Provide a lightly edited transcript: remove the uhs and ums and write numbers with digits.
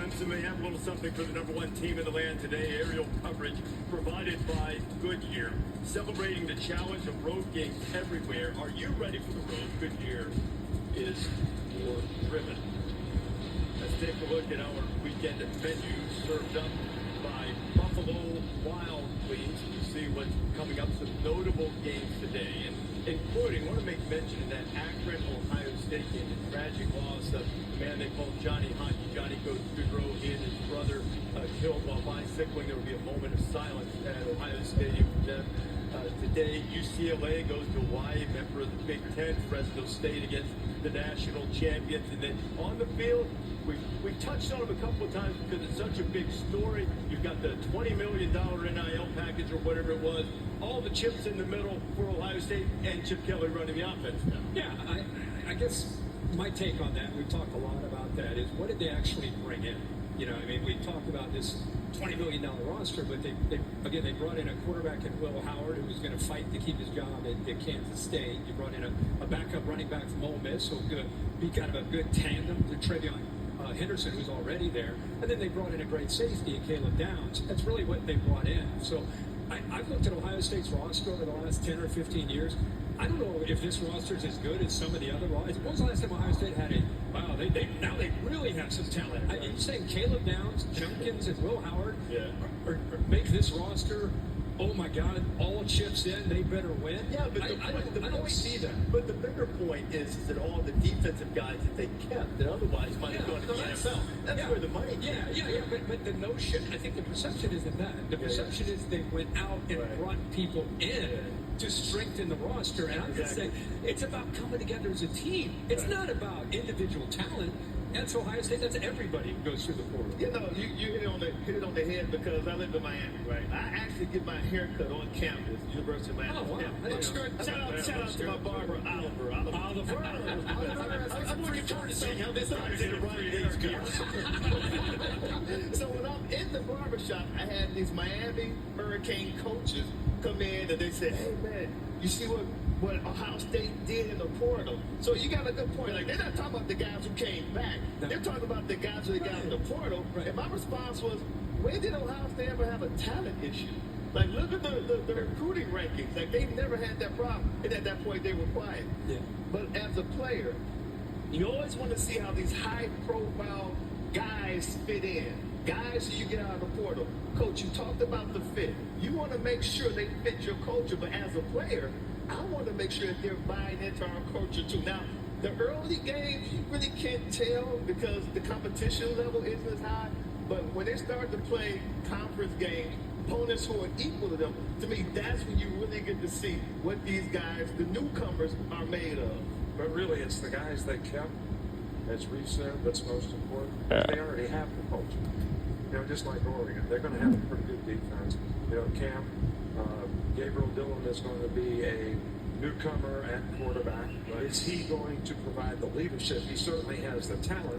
Clemson may have a little something for the #1 team in the land today. Aerial coverage provided by Goodyear. Celebrating the challenge of road games everywhere. Are you ready for the road? Goodyear is more driven. Let's take a look at our weekend menu served up by Buffalo Wild Wings. You see what's coming up, some notable games today, and including, I want to make mention of that Akron, Ohio State game, the tragic loss of the man they called Johnny Hockey. Johnny Gaudreau, he and his brother killed while bicycling. There will be a moment of silence at Ohio Stadium for them. Today, UCLA goes to Hawaii, member of the Big Ten. Fresno State against the national champions. And then on the field, we touched on them a couple of times because it's such a big story. You've got the $20 million NIL package or whatever it was. All the chips in the middle for Ohio State and Chip Kelly running the offense now. Yeah, I guess my take on that, we've talked a lot about that, is what did they actually bring in? You know, I mean, we talked about this $20 million roster, but they brought in a quarterback in Will Howard who was going to fight to keep his job at Kansas State. You brought in a backup running back from Ole Miss who could be kind of a good tandem to Trevion Henderson, who's already there. And then they brought in a great safety in Caleb Downs. That's really what they brought in. So I've looked at Ohio State's roster over the last 10 or 15 years. I don't know if this roster is as good as some of the other rosters. When was the last time Ohio State had wow, they really have some talent. Are you saying Caleb Downs, Jenkins, and Will Howard are make this roster, oh my God, all chips in, they better win? Yeah, but I don't see that. But the bigger point is that all the defensive guys that they kept that otherwise might have gone to the NFL. That's where the money came. Yeah. But the notion, I think the perception isn't that. The perception is they went out and brought people in to strengthen the roster. And I'm just saying, it's about coming together as a team. It's not about individual talent. That's Ohio State. That's everybody who goes through the portal. You know, you hit it on the head because I live in Miami, right? I actually get my hair cut on campus, University of Miami. Oh, wow. That's good. Shout out to my barber, Oliver. I'm looking forward to seeing how this started in the right age group. So when I'm in the barbershop, I had these Miami Hurricane coaches come in and they said, hey, man, you see what Ohio State did in the portal? So you got a good point. Like, they're not talking about the guys who came back. They're talking about the guys who got in the portal. And my response was, when did Ohio State ever have a talent issue? Like, look at the recruiting rankings. Like, they've never had that problem. And at that point, they were quiet. Yeah. But as a player, you always want to see how these high-profile guys fit in. Guys who you get out of the portal. Coach, you talked about the fit. You want to make sure they fit your culture. But as a player, I want to make sure that they're buying into our culture, too. Now, the early games, you really can't tell because the competition level isn't as high. But when they start to play conference games, opponents who are equal to them, to me, that's when you really get to see what these guys, the newcomers, are made of. But really, it's the guys they kept, as Reese said, that's most important. They already have the culture. You know, just like Oregon, they're going to have a pretty good defense. You know, Gabriel Dillon is going to be a newcomer at quarterback. Is he going to provide the leadership? He certainly has the talent.